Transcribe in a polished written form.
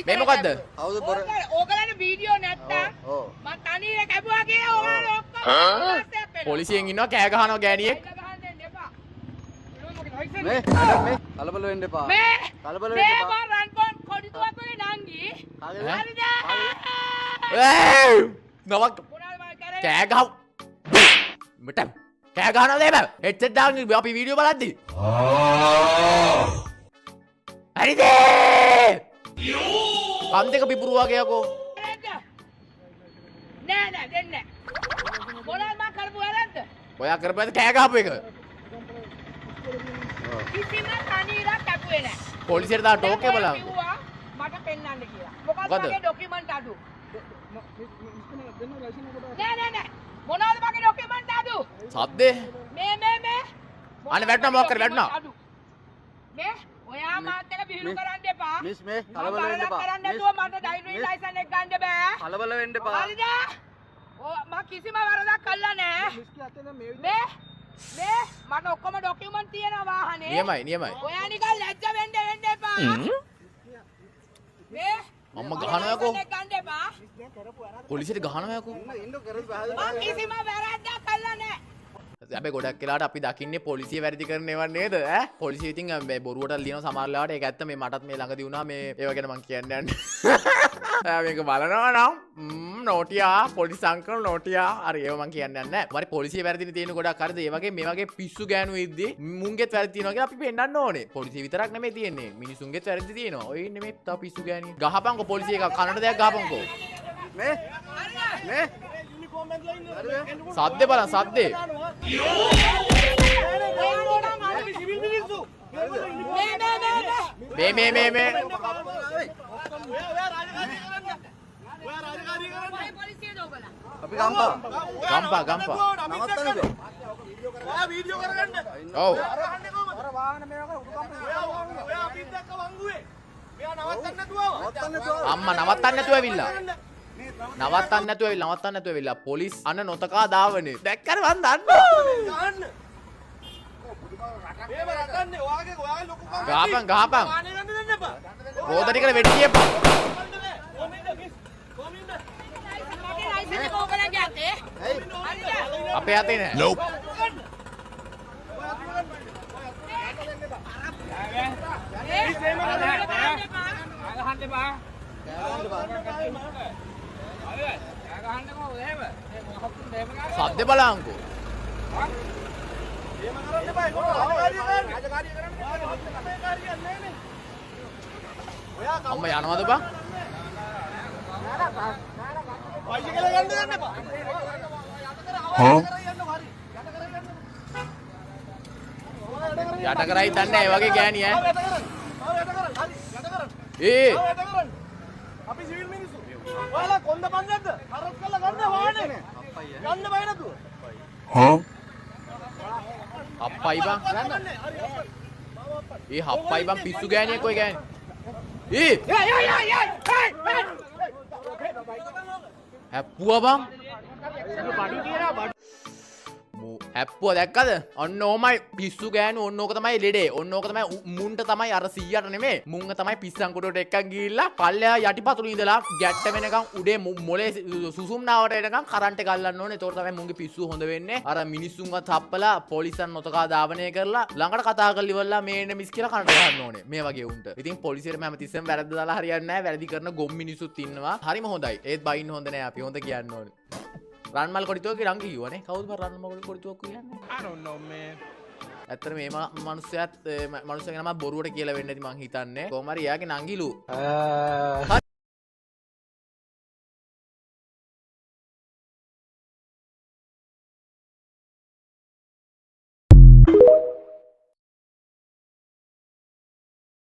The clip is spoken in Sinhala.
මේ මොකද්ද? කවුද බොර? ඕගලන්ට වීඩියෝ නැත්තම් මම තනියම කැපුවා කියලා ඕගලන්ට ඔක්කොම පොලිසියෙන් ඉන්නවා කෑ ගහනවා ගෑණියෙක්. මේ කලබල වෙන්න එපා. කලබල වෙන්න එපා. මේ රන්පොන් කොඩිතුවතුනේ නංගි. හරිද? නවක් කෑ ගහව. මට කෑ ගහනවද එහෙම? හෙඩ්සෙට් දාගෙන අපි වීඩියෝ බලද්දි. හරිද? කන් දෙක පිපුරු වගේ යකෝ. නෑ නෑ දෙන්නේ නෑ. මොනවද මම කරපු වැරද්ද? ඔයා කරපුවාද කෑ ගහපු එක? කිසිම තනියරක් කැපුවේ නෑ. පොලිසියට දාලා ටෝක් එක බලන්න. කිව්වා මට පෙන්නන්න කියලා. මොකක්ද මගේ ડોකියුමන්ට් අඩු? නෑ නෑ නෑ. මොනවද මගේ ડોකියුමන්ට් අඩු? සද්දේ. මේ අනේ වැටුණා මොකක් කර වැටුණා. මේ ඔයා මාත් එක්ක විහිළු කරන්න එපා. මිස් මේ කලබල වෙන්න එපා. කරන්න නැතුව මට ඩ්‍රයිවිං ලයිසන් එක ගන්න බෑ. කලබල වෙන්න එපා. හරිද? මම කිසිම වරදක් කළා නෑ. මේ මට ඔක්කොම ડોකියුමන්ට් තියෙනවා වාහනේ. නියමයි. ඔයා නිකන් ලැජ්ජ වෙන්න එපා. මේ අම්මා ගහනවා යකෝ. ගන්න එපා. පොලිසියට ගහනවා යකෝ. මම කිසිම වැරද්දක් කළා නෑ. හැබැයි ගොඩක් වෙලාවට අපි දකින්නේ පොලිසිය වැරදි කරන ඒවා නේද ඈ පොලිසිය ඉතින් මේ බොරුවට ලියන සමහර වෙලාවට ඒක ඇත්ත මේ මටත් මේ ළඟදී වුණා මේ ඒව ගැන මං කියන්න යන්නේ මේක බලනවා නම් නෝටියා පොලිස් අංකල් නෝටියා හරි ඒව මං කියන්න යන්නේ නැහැ මරි පොලිසිය වැරදිනේ තියෙන ගොඩක් හරිද ඒ වගේ මේ වගේ පිස්සු ගෑනු ඉද්දි මුංගෙත් වැරදි තියෙනවා කියලා අපි පෙන්නන්න ඕනේ පොලිසිය විතරක් නෙමෙයි තියෙන්නේ මිනිසුන්ගෙත් වැරදි තියෙනවා ඔය නෙමෙයි තව පිස්සු ගෑණි ගහපන්කෝ පොලිසිය එක කනට දෙයක් ගහපන්කෝ මේ සද්දේ බලන්න සද්දේ මේ අපි ගම්පා නවත්තන්න බෑ ඔයා වීඩියෝ කරගන්න ඔව් අර වාහන මේක ඔයා අපිත් එක්ක වංගුවේ මෙයා නවත්තන්න නැතුව අම්මා නවත්තන්න නැතුව ඇවිල්ලා නවත්තන්න නැතුව ඇවිල්ලා පොලිස් අන්න නොතකා දාවනේ දැක්කද මන් දන්නවා ගහපන් රෝද ටිකට වෙඩි කියපන් අපේ අතේ නෑ nope සද්දේ බලංකෝ අම්මා යනවද බං යට කරයි දන්නේ ඒ වගේ ගෑණි ඈ අපි සිවිල් මිනිස්සු. ඔයාලා කොන්ද බංගද්ද? හරස් කරලා ගන්න වාහනේ. ගන්න බය නැතුව. අප්පයි බං. ඒ හප්පයි බං පිස්සු ගෑණියෙක් ඔය ගෑණි. හැප්පුවා බං. බඩු තියනවා හැප්පුවා දැක්කද? ඔන්න ඕමයි පිස්සු ගෑනු ඔන්න ඕක තමයි ලෙඩේ. ඔන්න ඕක තමයි මුන්ට තමයි අර 100ට නෙමෙයි. මුංග තමයි පිස්සන් කොටුවට එක්කන් ගිහිල්ලා පල්ලෙහා යටිපතුල ඉඳලා ගැට්ට වෙනකන් උඩේ මොලේ සුසුම්නාවට එනකන් කරන්ට් එක අල්ලන්න ඕනේ. ඒතකොට තමයි මුංගේ පිස්සු හොඳ වෙන්නේ. අර මිනිස්සුන්ව තප්පලා පොලිසන් නොතකා ධාවනය කරලා ළඟට කතා කරලා ඉවරලා මේ එන්න මිස් කියලා කනට ගහන්න ඕනේ. මේ වගේ උන්ට. ඉතින් පොලිසියට මම තිස්සෙන් වැරද්ද දාලා හරියන්නේ නැහැ. වැරදි කරන ගොම් මිනිස්සුත් ඉන්නවා. හරිම හොඳයි. ඒත් බයින්න හොඳ නෑ අපි. හොඳ කියන්න ඕනේ. රන්මල් කොඩිතුව කියලා රංගි කිව්වනේ. කවුද බං රන්මල් කොඩිතුවක් කියන්නේ? I don't know man. ඇත්තට මේ මනුස්සයාගේ නම බොරුවට කියලා වෙන්නේ නැති මං හිතන්නේ. කොහොම හරි එයාගේ නංගිලු.